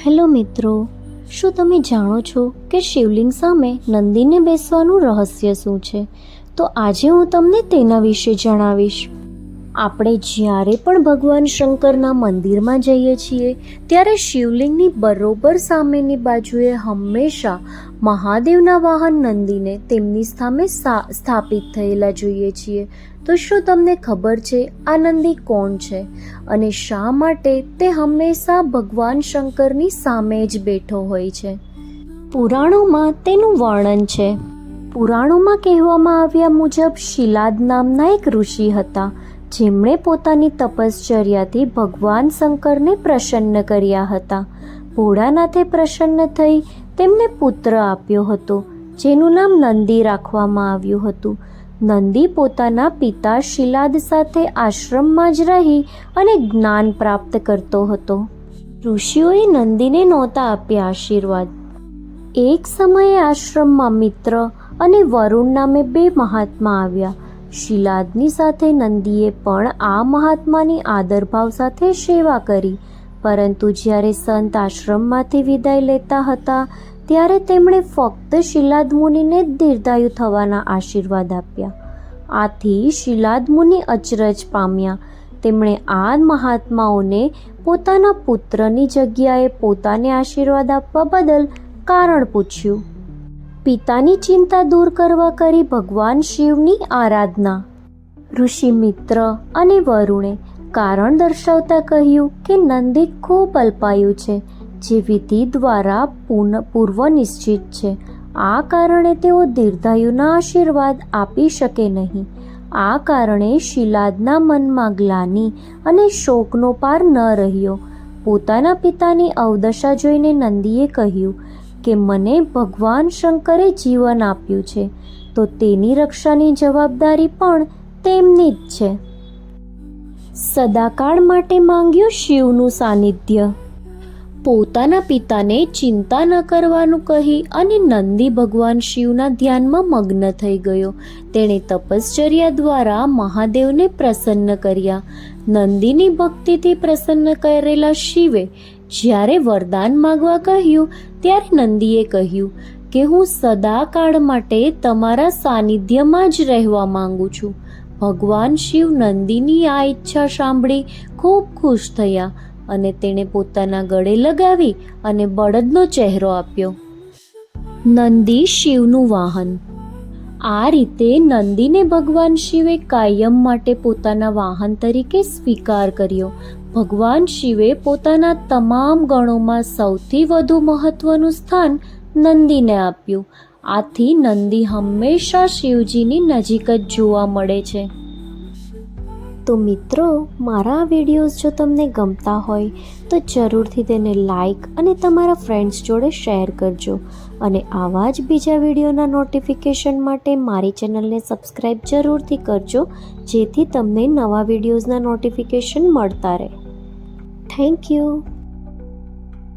Hello મિત્રો, શું તમે જાણો છો કે શિવલિંગ સામે નંદીને બેસવાનું રહસ્ય શું છે? તો આજે હું તમને તેના વિશે જણાવીશ. આપણે જ્યારે પણ ભગવાન શંકરના મંદિરમાં જઈએ છીએ ત્યારે શિવલિંગની બરોબર સામેની બાજુએ હંમેશા મહાદેવના વાહન નંદીને તેમની સામે સ્થાપિત થયેલા જોઈએ છીએ. તો શું તમને ખબર છે આ નંદી કોણ છે અને શા માટે તે હંમેશા ભગવાન શંકરની સામે જ બેઠો હોય છે? પુરાણોમાં તેનું વર્ણન છે. પુરાણોમાં કહેવામાં આવ્યા મુજબ શિલાદ નામના એક ઋષિ હતા, જેમણે પોતાની તપશ્ચર્યાથી ભગવાન શંકરને પ્રસન્ન કર્યા હતા. ભોળાનાથે પ્રસન્ન થઈ તેમને પુત્ર આપ્યો હતો, જેનું નામ નંદી રાખવામાં આવ્યું હતું. નંદી પોતાના પિતા શિલાદ સાથે આશ્રમમાં જ રહી અને જ્ઞાન પ્રાપ્ત કરતો હતો. ઋષિઓએ નંદીને નહોતા આપ્યા આશીર્વાદ. એક સમયે આશ્રમમાં મિત્ર અને વરુણ નામે બે મહાત્મા આવ્યા. શિલાદની સાથે નંદીએ પણ આ મહાત્માની આદરભાવ સાથે સેવા કરી, પરંતુ જ્યારે સંત આશ્રમમાંથી વિદાય લેતા હતા ત્યારે તેમણે ફક્ત શિલાદ મુનિને દીર્ઘાયુ થવાના આશીર્વાદ આપ્યા. આથી શિલાદ મુનિ અચરજ પામ્યા. તેમણે આ મહાત્માઓને પોતાના પુત્રની જગ્યાએ પોતાને આશીર્વાદ આપવા બદલ કારણ પૂછ્યું. પિતાની ચિંતા દૂર કરવા કરી ભગવાન શિવની આરાધના. ઋષિ મિત્ર અને વરુણે કારણ દર્શાવતા કહ્યું કે નંદી ખૂબ અલ્પાયુ છે, જે વિધિ દ્વારા પૂર્વ નિશ્ચિત છે. આ કારણે તેઓ દીર્ઘાયુના આશીર્વાદ આપી શકે નહીં. આ કારણે શિલાદના મનમાં ગ્લાનિ અને શોકનો પાર ન રહ્યો. પોતાના પિતાની અવદશા જોઈને નંદીએ કહ્યું કે મને ભગવાન શંકરે જીવન આપ્યું છે, તો તેની રક્ષાની જવાબદારી પણ તેમની જ છે. સદાકાળ માટે માંગ્યું શિવનું સાનિધ્ય. પોતાના પિતાને ચિંતા ન કરવાનું કહી અને નંદી ભગવાન શિવના ધ્યાનમાં મગ્ન થઈ ગયો. તેણે તપશ્ચર્યા દ્વારા મહાદેવને પ્રસન્ન કર્યા. નંદીની ભક્તિથી પ્રસન્ન કરેલા શિવે જ્યારે વરદાન માગવા કહ્યું ત્યારે નંદીએ કહ્યું કે હું સદાકાળ માટે તમારા સાનિધ્યમાં જ રહેવા માંગુ છું. ભગવાન શિવ નંદીની આ ઈચ્છા સાંભળી ખૂબ ખુશ થયા અને તેણે પોતાના ગળે લગાવી અને બળદનો ચહેરો આપ્યો. નંદી શિવનું વાહન. આ રીતે નંદીને ભગવાન શિવે કાયમ માટે પોતાના વાહન તરીકે સ્વીકાર કર્યો. ભગવાન શિવે પોતાના તમામ ગણોમાં સૌથી વધુ મહત્વનું સ્થાન નંદીને આપ્યું. આથી નંદી હંમેશા શિવજીની નજીક જ જોવા મળે છે. તો મિત્રો, મારા આ વિડીયોઝ જો તમને ગમતા હોય તો જરૂરથી તેને લાઈક અને તમારા ફ્રેન્ડ્સ જોડે શેર કરજો. અને આવા જ બીજા વિડીયોના નોટિફિકેશન માટે મારી ચેનલને સબસ્ક્રાઈબ જરૂરથી કરજો, જેથી તમને નવા વિડીયોઝના નોટિફિકેશન મળતા રહે. Thank you.